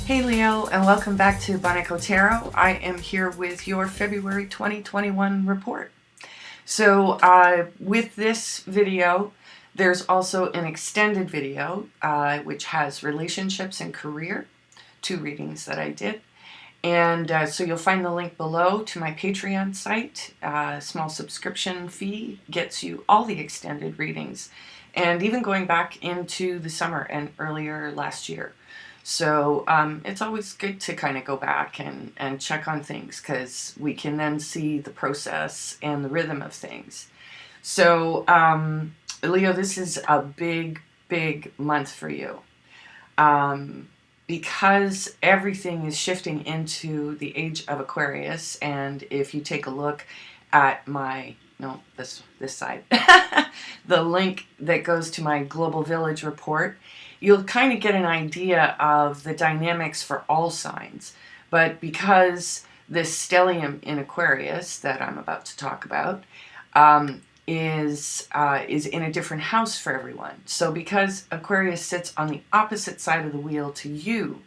Hey Leo, and welcome back to Bonico Tarot. I am here with your February 2021 report. So with this video, there's also an extended video which has relationships and career, 2 readings that I did. And so you'll find the link below to my Patreon site. Small subscription fee gets you all the extended readings, and even going back into the summer and earlier last year. So it's always good to kind of go back and check on things, because we can then see the process and the rhythm of things. So Leo, this is a big month for you. Because everything is shifting into the age of Aquarius, and if you take a look at this side, the link that goes to my Global Village report, you'll kind of get an idea of the dynamics for all signs. But because this stellium in Aquarius that I'm about to talk about is in a different house for everyone. So because Aquarius sits on the opposite side of the wheel to you,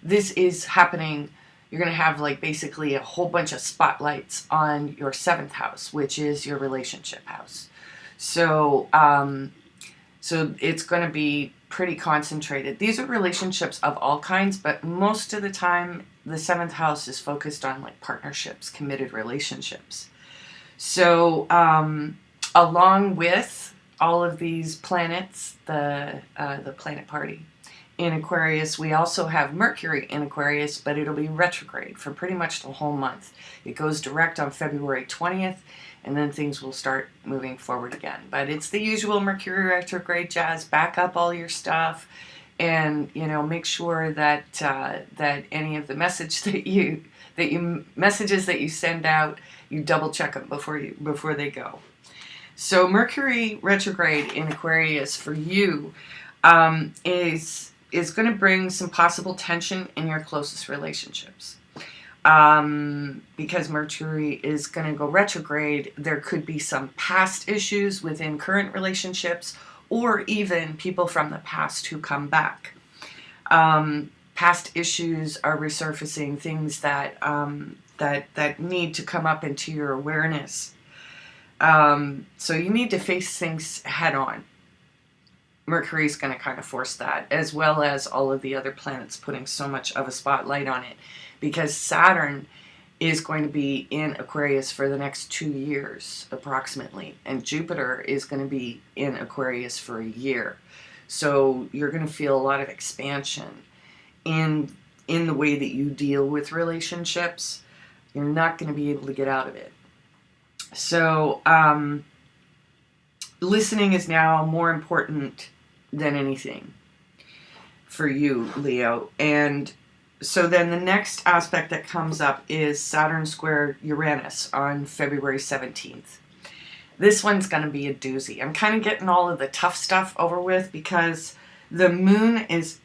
this is happening. You're going to have like basically a whole bunch of spotlights on your 7th house, which is your relationship house. So so it's going to be pretty concentrated. These are relationships of all kinds, but most of the time the 7th house is focused on like partnerships, committed relationships. So along with all of these planets, the planet party in Aquarius, we also have Mercury in Aquarius, but it'll be retrograde for pretty much the whole month. It goes direct on February 20th, and then things will start moving forward again. But it's the usual Mercury retrograde jazz. Back up all your stuff, and make sure that that any of the messages that you send out, you double check them before they go. So Mercury retrograde in Aquarius for you is going to bring some possible tension in your closest relationships. Because Mercury is going to go retrograde, there could be some past issues within current relationships, or even people from the past who come back. Past issues are resurfacing, things that that need to come up into your awareness. So you need to face things head on. Mercury's going to kind of force that, as well as all of the other planets putting so much of a spotlight on it, because Saturn is going to be in Aquarius for the next 2 years approximately, and Jupiter is going to be in Aquarius for a year. So you're going to feel a lot of expansion in the way that you deal with relationships. You're not going to be able to get out of it. So listening is now more important than anything for you, Leo. And so then the next aspect that comes up is Saturn square Uranus on February 17th. This one's going to be a doozy. I'm kind of getting all of the tough stuff over with, because the moon is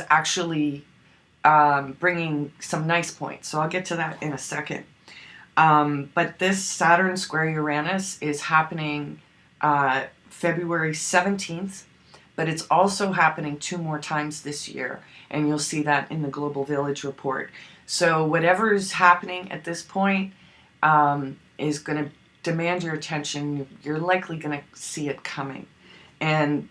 actually bringing some nice points. So I'll get to that in a second. But this Saturn square Uranus is happening February 17th, but it's also happening 2 more times this year, and you'll see that in the Global Village report. So whatever is happening at this point is going to demand your attention. You're likely going to see it coming, and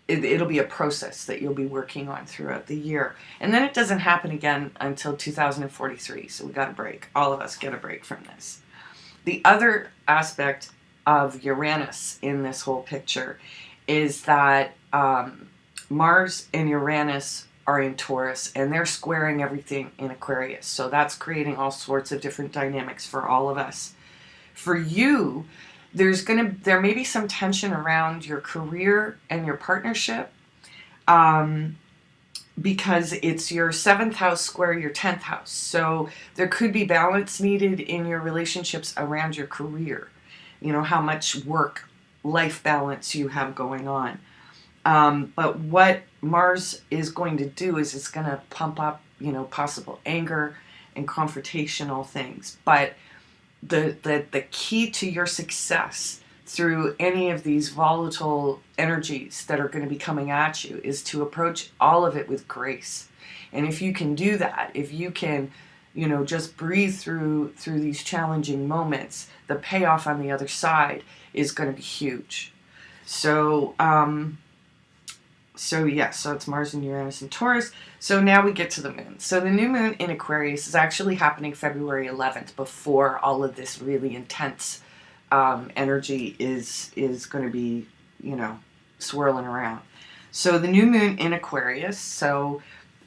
it'll be a process that you'll be working on throughout the year. And then it doesn't happen again until 2043, so we got a break. All of us get a break from this. The other aspect of Uranus in this whole picture is that Mars and Uranus are in Taurus, and they're squaring everything in Aquarius. So that's creating all sorts of different dynamics for all of us. For you, there may be some tension around your career and your partnership, because it's your 7th house square your 10th house. So there could be balance needed in your relationships around your career. How much work-life balance you have going on. But what Mars is going to do is it's going to pump up, possible anger and confrontational things. But the key to your success through any of these volatile energies that are going to be coming at you is to approach all of it with grace And if you can do that, if you can, you know, just breathe through these challenging moments, the payoff on the other side is going to be huge. So, so it's Mars and Uranus and Taurus. So now we get to the moon. So the new moon in Aquarius is actually happening February 11th, before all of this really intense energy is going to be, you know, swirling around. So the new moon in Aquarius, so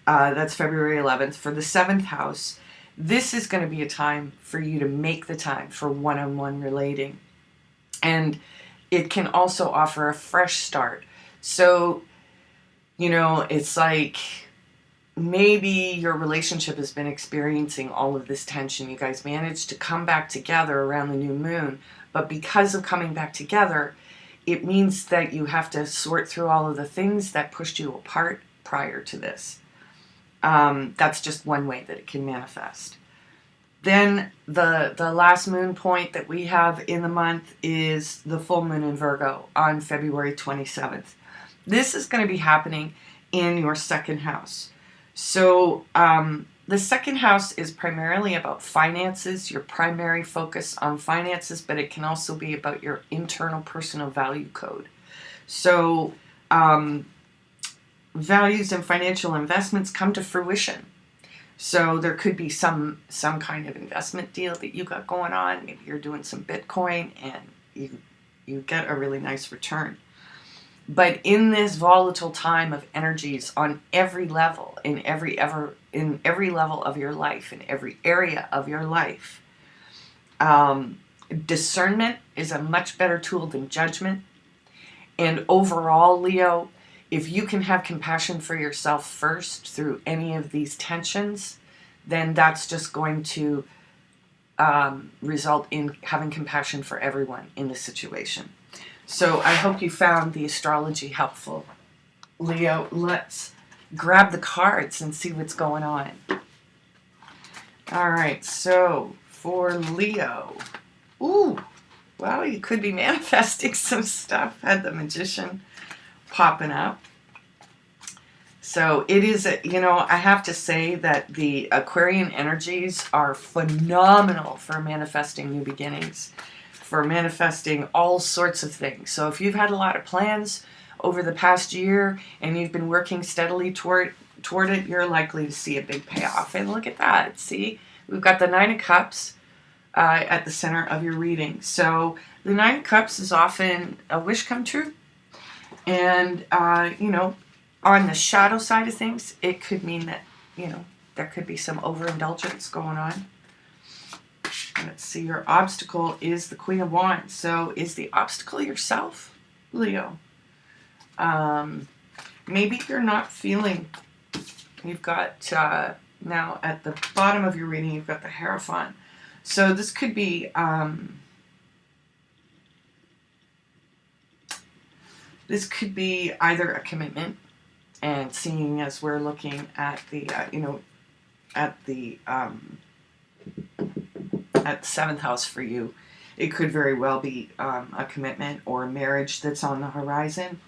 that's February 11th, for the 7th house. This is going to be a time for you to make the time for one-on-one relating. And it can also offer a fresh start. So, you know, it's like maybe your relationship has been experiencing all of this tension. You guys managed to come back together around the new moon. But because of coming back together, it means that you have to sort through all of the things that pushed you apart prior to this. That's just one way that it can manifest. Then the last moon point that we have in the month is the full moon in Virgo on February 27th. This is going to be happening in your second house. So the second house is primarily about finances, your primary focus on finances, but it can also be about your internal personal value code. So values and financial investments come to fruition. So there could be some kind of investment deal that you got going on. Maybe you're doing some Bitcoin and you get a really nice return. But in this volatile time of energies on every level, in every level of your life, in every area of your life, discernment is a much better tool than judgment. And overall, Leo, if you can have compassion for yourself first through any of these tensions, then that's just going to result in having compassion for everyone in the situation. So I hope you found the astrology helpful. Leo, let's grab the cards and see what's going on. All right, so for Leo, ooh, well, you could be manifesting some stuff. Had the Magician popping up. So it is, I have to say that the Aquarian energies are phenomenal for manifesting new beginnings, for manifesting all sorts of things. So if you've had a lot of plans over the past year and you've been working steadily toward it, you're likely to see a big payoff. And look at that. See, we've got the Nine of Cups at the center of your reading. So the Nine of Cups is often a wish come true. And, on the shadow side of things, it could mean that, there could be some overindulgence going on. Let's see, your obstacle is the Queen of Wands. So is the obstacle yourself, Leo? Maybe you're not feeling, you've got, now at the bottom of your reading, you've got the Hierophant. So this could be, either a commitment, and seeing as we're looking at the, at the 7th house for you, it could very well be a commitment or a marriage that's on the horizon.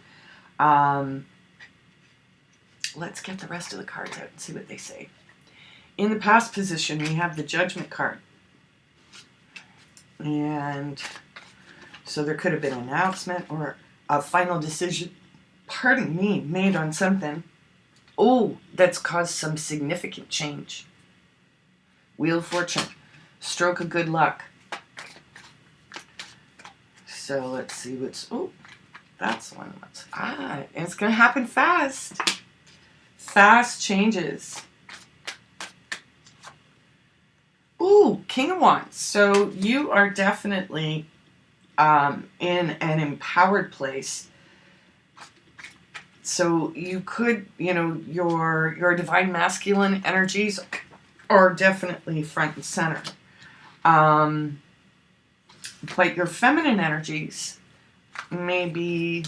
Let's get the rest of the cards out and see what they say. In the past position, we have the Judgment card. And so there could have been an announcement or a final decision, made on something. Oh, that's caused some significant change. Wheel of Fortune. Stroke of good luck. So let's see what's, that's one. And it's going to happen fast. Fast changes. Ooh, King of Wands. So you are definitely in an empowered place. So you could, your divine masculine energies are definitely front and center. But your feminine energies may be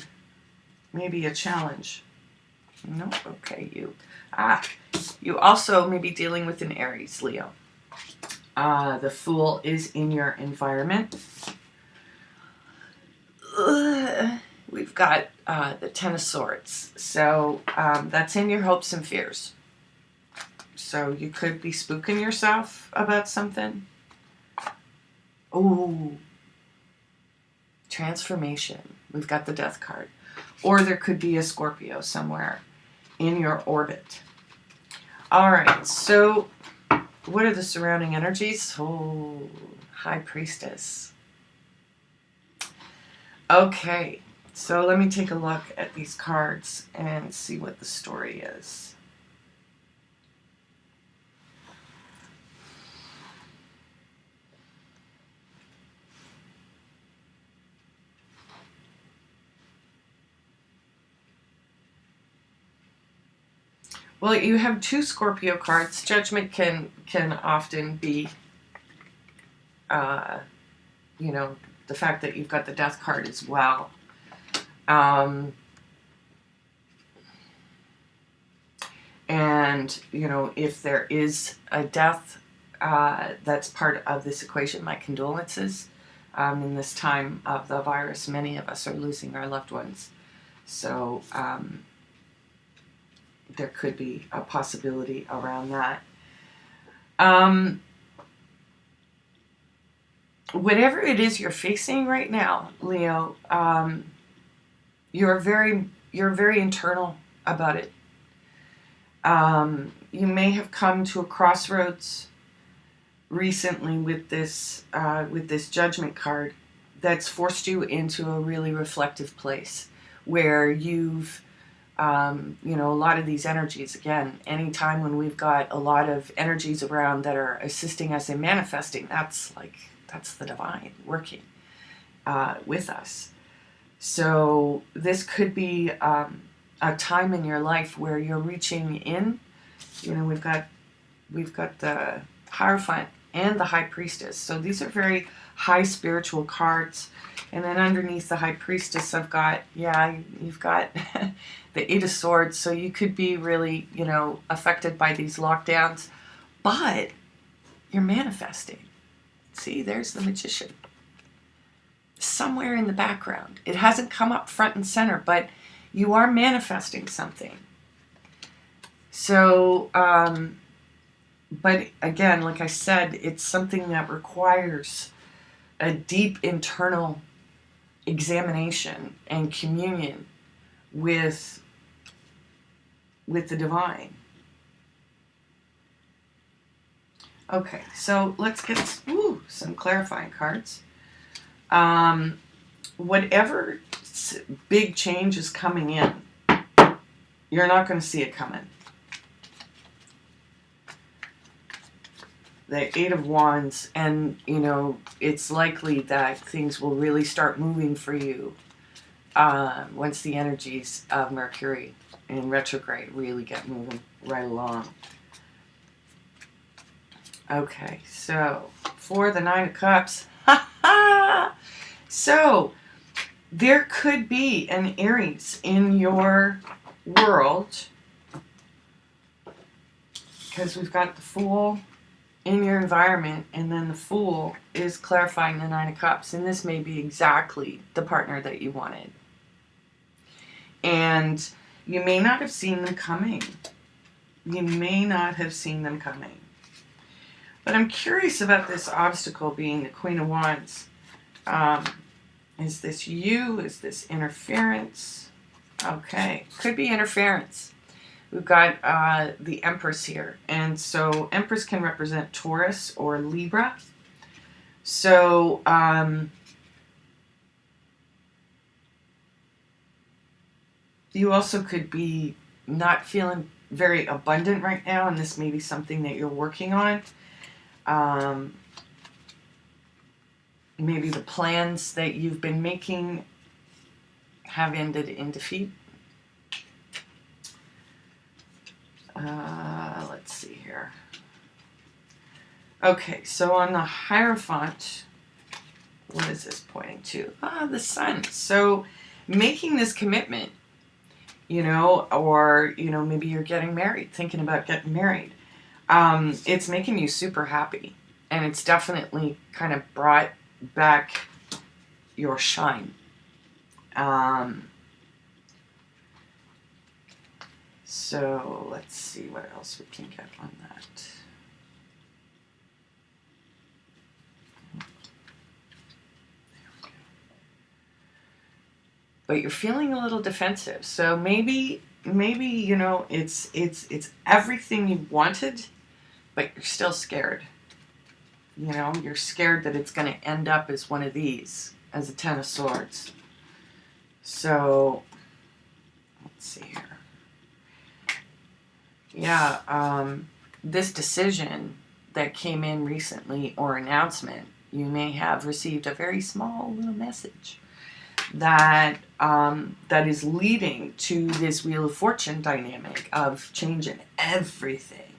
a challenge. No, okay, you also may be dealing with an Aries, Leo. The Fool is in your environment. We've got the Ten of Swords. So that's in your hopes and fears. So you could be spooking yourself about something. Oh, transformation. We've got the death card. Or there could be a Scorpio somewhere in your orbit. All right, so what are the surrounding energies? Oh, High Priestess. Okay, so let me take a look at these cards and see what the story is. Well, you have 2 Scorpio cards. Judgment can often be, you know, the fact that you've got the death card as well. And, you know, if there is a death that's part of this equation, my condolences. In this time of the virus, many of us are losing our loved ones. So there could be a possibility around that. Whatever it is you're facing right now, Leo, you're very internal about it. You may have come to a crossroads recently with this Judgment card that's forced you into a really reflective place where you've you know, a lot of these energies, again, anytime when we've got a lot of energies around that are assisting us in manifesting, that's the divine working with us. So this could be a time in your life where you're reaching in. You know, we've got the Hierophant and the High Priestess. So these are very high spiritual cards. And then underneath the High Priestess, I've got, you've got the Eight of Swords. So you could be really, you know, affected by these lockdowns, but you're manifesting. See, there's the Magician. Somewhere in the background. It hasn't come up front and center, but you are manifesting something. So, but again, like I said, it's something that requires a deep internal examination and communion with the divine. Okay, so let's get some clarifying cards. Whatever big change is coming in, you're not going to see it coming. The Eight of Wands, and, you know, it's likely that things will really start moving for you once the energies of Mercury in retrograde really get moving right along. Okay, so for the Nine of Cups, so there could be an Aries in your world, because we've got the Fool in your environment, and then the Fool is clarifying the Nine of Cups, and this may be exactly the partner that you wanted. And you may not have seen them coming. You may not have seen them coming. But I'm curious about this obstacle being the Queen of Wands. Is this you? Is this interference? Okay, could be interference. We've got the Empress here. And so Empress can represent Taurus or Libra. So you also could be not feeling very abundant right now, and this may be something that you're working on. Maybe the plans that you've been making have ended in defeat. Let's see here. Okay, so on the Hierophant, what is this pointing to? The Sun. So making this commitment, you know, or, you know, maybe you're getting married, thinking about getting married. It's making you super happy. And it's definitely kind of brought back your shine. So let's see what else we can get on that. But you're feeling a little defensive. So maybe you know it's everything you wanted, but you're still scared. You know, you're scared that it's going to end up as one of these, as a Ten of Swords. So let's see here. Yeah, this decision that came in recently or announcement, you may have received a very small little message that that is leading to this Wheel of Fortune dynamic of changing everything.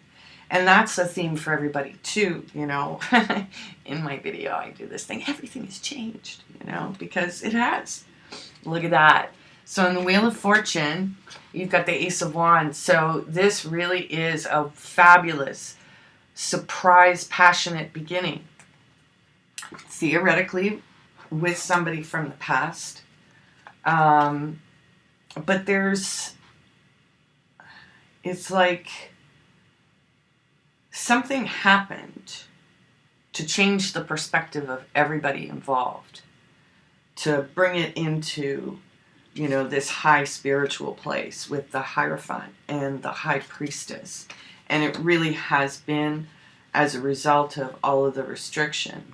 And that's a theme for everybody too, you know. In my video I do this thing, everything has changed, you know, because it has. Look at that. So in the Wheel of Fortune, you've got the Ace of Wands. So this really is a fabulous, surprise, passionate beginning. Theoretically, with somebody from the past. But it's like something happened to change the perspective of everybody involved, to bring it into, you know, this high spiritual place with the Hierophant and the High Priestess. And it really has been as a result of all of the restriction.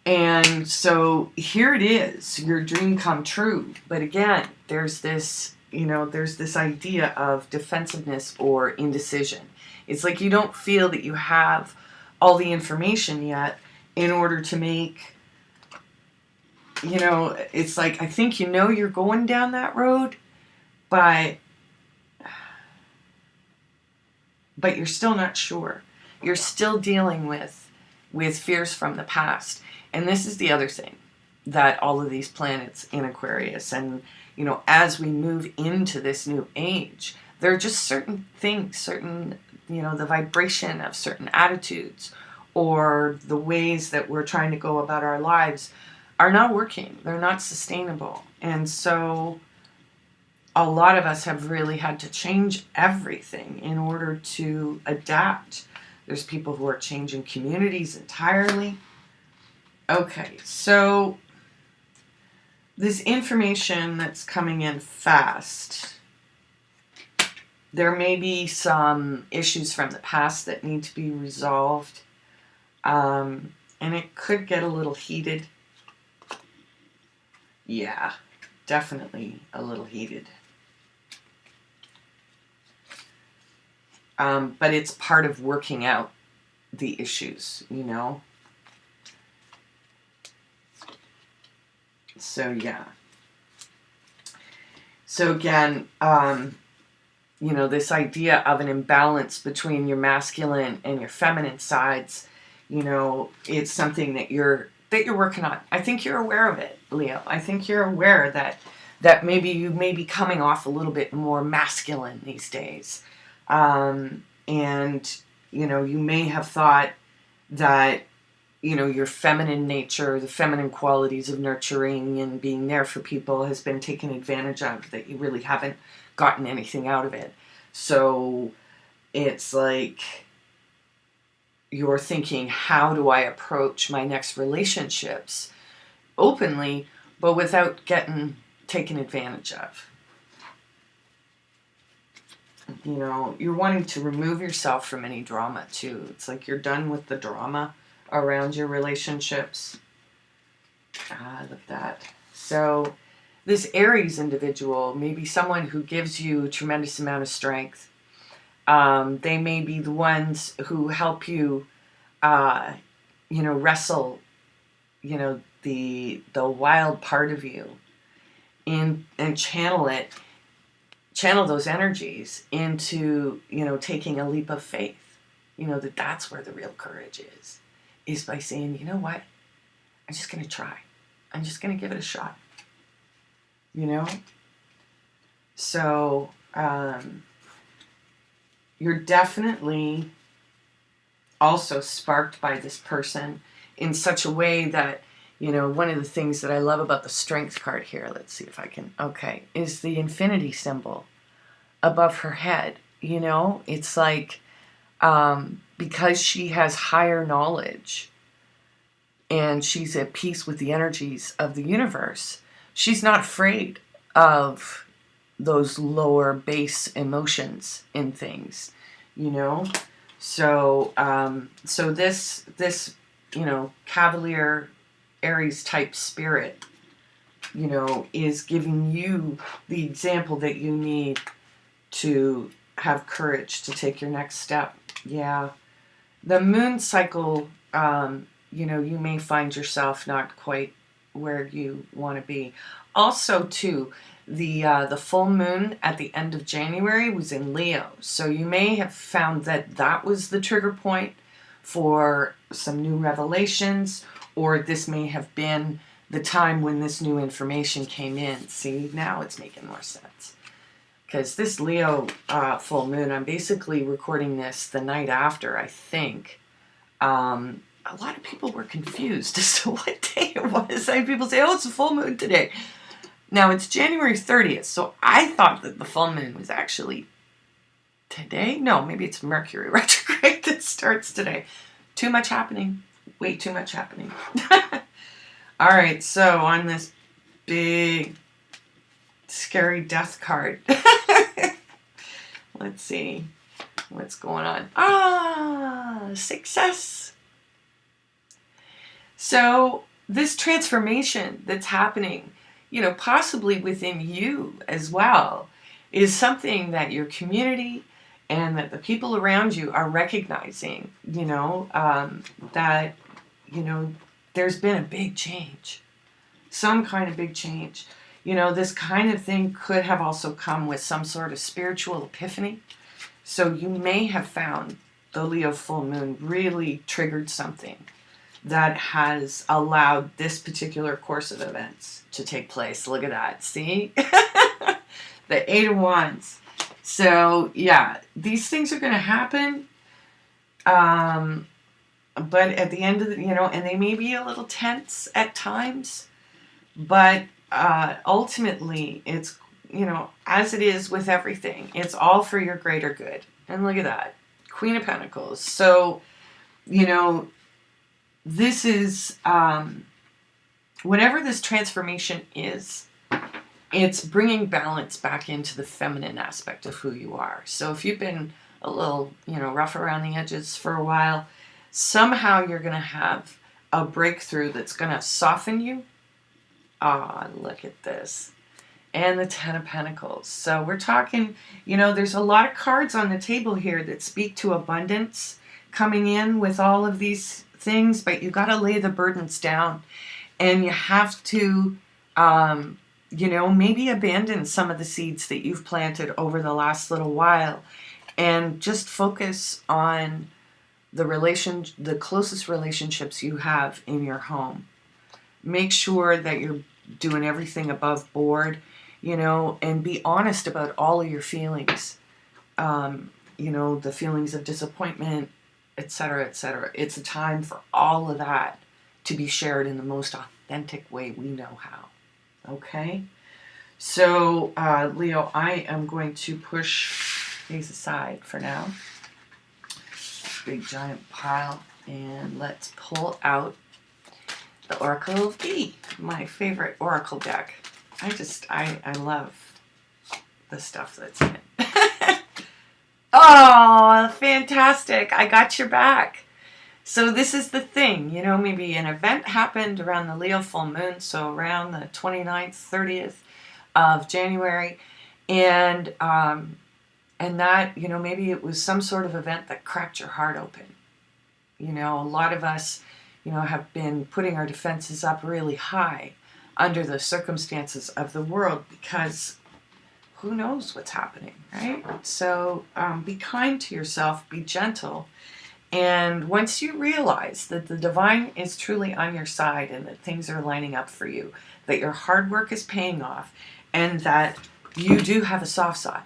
And so here it is, your dream come true. But again, there's this, you know, there's this idea of defensiveness or indecision. It's like you don't feel that you have all the information yet in order to make, you know, it's like, I think you know you're going down that road, but you're still not sure. You're still dealing with fears from the past. And this is the other thing, that all of these planets in Aquarius, and, you know, as we move into this new age, there are just certain things, certain, you know, the vibration of certain attitudes or the ways that we're trying to go about our lives are not working. They're not sustainable. And so a lot of us have really had to change everything in order to adapt. There's people who are changing communities entirely. Okay, so this information that's coming in fast, there may be some issues from the past that need to be resolved, and it could get a little heated. Yeah, definitely a little heated. But it's part of working out the issues, you know? So, yeah. So, again, you know, this idea of an imbalance between your masculine and your feminine sides, you know, it's something that you're working on. I think you're aware of it, Leo. I think you're aware that maybe you may be coming off a little bit more masculine these days. And, you know, you may have thought that, you know, your feminine nature, the feminine qualities of nurturing and being there for people has been taken advantage of, that you really haven't gotten anything out of it. So it's like you're thinking, how do I approach my next relationships openly, but without getting taken advantage of? You know, you're wanting to remove yourself from any drama too. It's like you're done with the drama around your relationships. I love that. So this Aries individual may be someone who gives you a tremendous amount of strength. They may be the ones who help you, you know, wrestle, you know, the wild part of you and channel those energies into, you know, taking a leap of faith. You know, that's where the real courage is by saying, you know what, I'm just going to try. I'm just going to give it a shot. You know? So, you're definitely also sparked by this person in such a way that, you know, one of the things that I love about the Strength card here, let's see if I can, okay, is the infinity symbol. above her head. You know, it's like, because she has higher knowledge and she's at peace with the energies of the universe, she's not afraid of those lower base emotions in things, you know. So so this you know, cavalier Aries type spirit, you know, is giving you the example that you need to have courage to take your next step. Yeah. The moon cycle, you know, you may find yourself not quite where you want to be. Also, too, the full moon at the end of January was in Leo. So you may have found that that was the trigger point for some new revelations, or this may have been the time when this new information came in. See, now it's making more sense. Because this Leo full moon, I'm basically recording this the night after, I think. A lot of people were confused as to what day it was. I mean, people say, oh, it's a full moon today. Now, it's January 30th, so I thought that the full moon was actually today. No, maybe it's Mercury retrograde that starts today. Too much happening. Way too much happening. All right, so on this big, scary death card, let's see what's going on. Ah, success. So this transformation that's happening, you know, possibly within you as well, is something that your community and that the people around you are recognizing, you know, that, you know, there's been a big change, some kind of big change. You know, this kind of thing could have also come with some sort of spiritual epiphany. So you may have found the Leo full moon really triggered something that has allowed this particular course of events to take place. Look at that. See? The Eight of Wands. So, yeah, these things are going to happen. But at the end of the, you know, and they may be a little tense at times, but ultimately it's, you know, as it is with everything, it's all for your greater good. And look at that. Queen of Pentacles. So, you know, this is, whatever this transformation is, it's bringing balance back into the feminine aspect of who you are. So if you've been a little, you know, rough around the edges for a while, somehow you're going to have a breakthrough that's going to soften you. Ah, look at this. And the Ten of Pentacles. So we're talking, you know, there's a lot of cards on the table here that speak to abundance coming in with all of these things, but you got to lay the burdens down, and you have to, you know, maybe abandon some of the seeds that you've planted over the last little while and just focus on the closest relationships you have in your home. Make sure that you're doing everything above board, you know, and be honest about all of your feelings. You know, the feelings of disappointment, etc., etc. It's a time for all of that to be shared in the most authentic way we know how. Okay? So, Leo, I am going to push these aside for now. Big giant pile. And let's pull out the Oracle of E, my favorite Oracle deck. I love the stuff that's in it. Oh, fantastic. I got your back. So this is the thing, you know, maybe an event happened around the Leo full moon, so around the 29th, 30th of January, and that, you know, maybe it was some sort of event that cracked your heart open. You know, a lot of us, you know, have been putting our defenses up really high under the circumstances of the world because who knows what's happening, right? So be kind to yourself, be gentle. And once you realize that the divine is truly on your side and that things are lining up for you, that your hard work is paying off, and that you do have a soft side,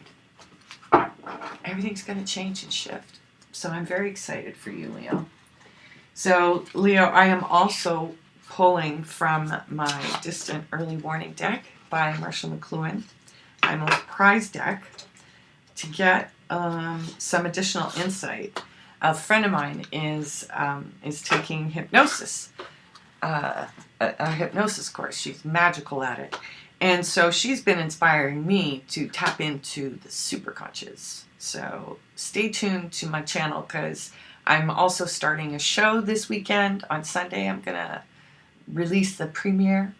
everything's going to change and shift. So I'm very excited for you, Leo. So, Leo, I am also pulling from my Distant Early Warning deck by Marshall McLuhan, my most prized deck. to get some additional insight. A friend of mine is taking hypnosis, a hypnosis course. She's magical at it. And so she's been inspiring me to tap into the superconscious. So stay tuned to my channel, because I'm also starting a show this weekend. On Sunday, I'm going to release the premiere.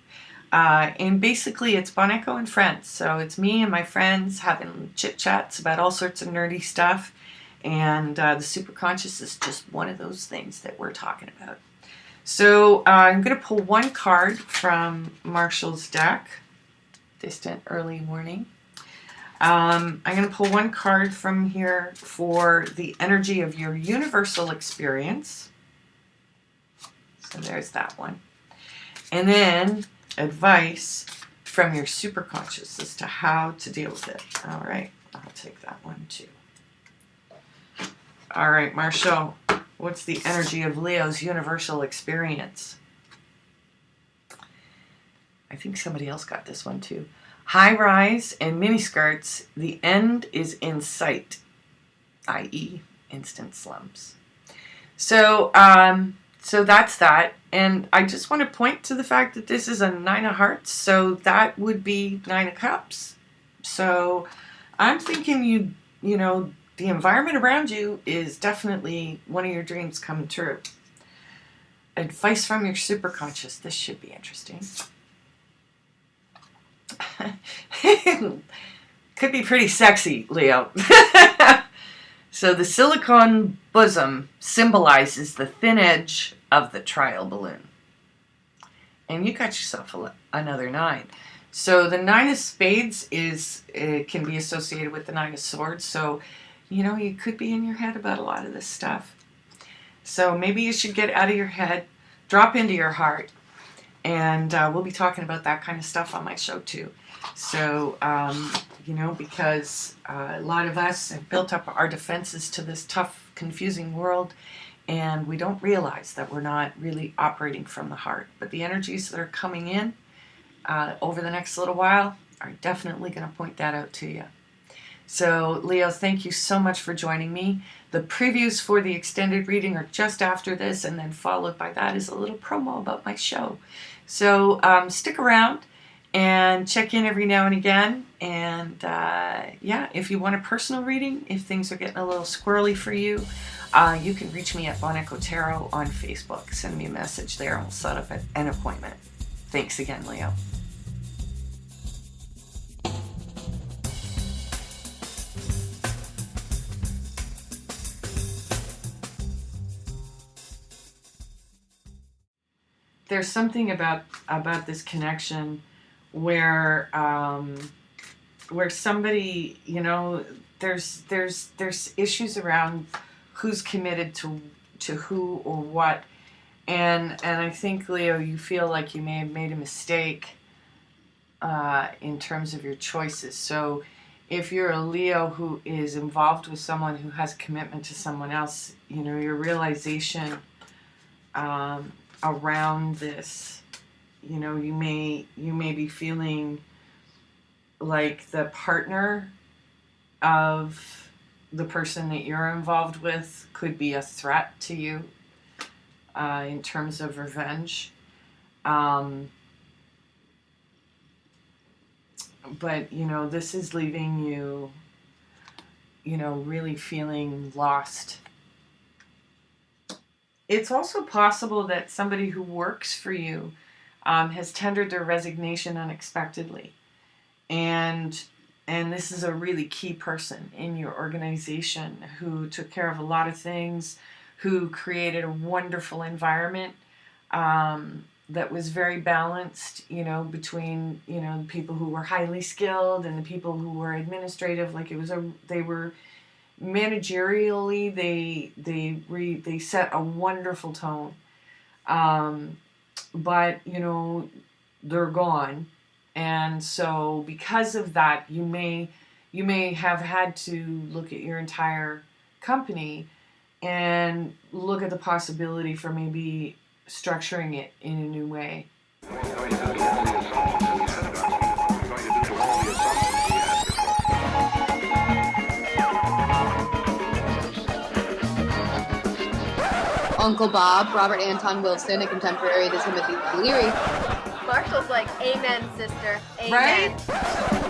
And basically, it's Bon Echo and friends. So it's me and my friends having chit-chats about all sorts of nerdy stuff. And the superconscious is just one of those things that we're talking about. So I'm going to pull one card from Marshall's deck, Distant Early Warning. I'm going to pull one card from here for the energy of your universal experience. So there's that one. And then advice from your superconscious as to how to deal with it. All right, I'll take that one too. All right, Marshall, what's the energy of Leo's universal experience? I think somebody else got this one too. High rise and miniskirts, the end is in sight, i.e. instant slumps. So that's that. And I just want to point to the fact that this is a 9 of hearts, so that would be 9 of cups. So I'm thinking you know, the environment around you is definitely one of your dreams coming true. Advice from your superconscious. This should be interesting. Could be pretty sexy, Leo. So the silicone bosom symbolizes the thin edge of the trial balloon. And you got yourself another 9. So the 9 of spades can be associated with the 9 of swords. So, you know, you could be in your head about a lot of this stuff. So maybe you should get out of your head, drop into your heart, and we'll be talking about that kind of stuff on my show too. So, you know, because a lot of us have built up our defenses to this tough, confusing world, and we don't realize that we're not really operating from the heart. But the energies that are coming in over the next little while are definitely going to point that out to you. So, Leo, thank you so much for joining me. The previews for the extended reading are just after this, and then followed by that is a little promo about my show. So stick around and check in every now and again. And yeah, if you want a personal reading, if things are getting a little squirrely for you, you can reach me at Bon Echo Tarot on Facebook. Send me a message there and we'll set up an appointment. Thanks again, Leo. There's something about this connection where somebody, you know, there's issues around who's committed to who or what, and I think, Leo, you feel like you may have made a mistake in terms of your choices. So if you're a Leo who is involved with someone who has commitment to someone else, you know, your realization around this, you know, you may be feeling like the partner of the person that you're involved with could be a threat to you in terms of revenge. But, you know, this is leaving you, you know, really feeling lost. It's also possible that somebody who works for you has tendered their resignation unexpectedly. And this is a really key person in your organization who took care of a lot of things, who created a wonderful environment that was very balanced, you know, between, you know, the people who were highly skilled and the people who were administrative. Like they were managerially, they set a wonderful tone. But, you know, they're gone. And so because of that, you may have had to look at your entire company and look at the possibility for maybe structuring it in a new way. Uncle Bob, Robert Anton Wilson, a contemporary to Timothy Leary. Marshall's like, amen, sister. Amen. Right?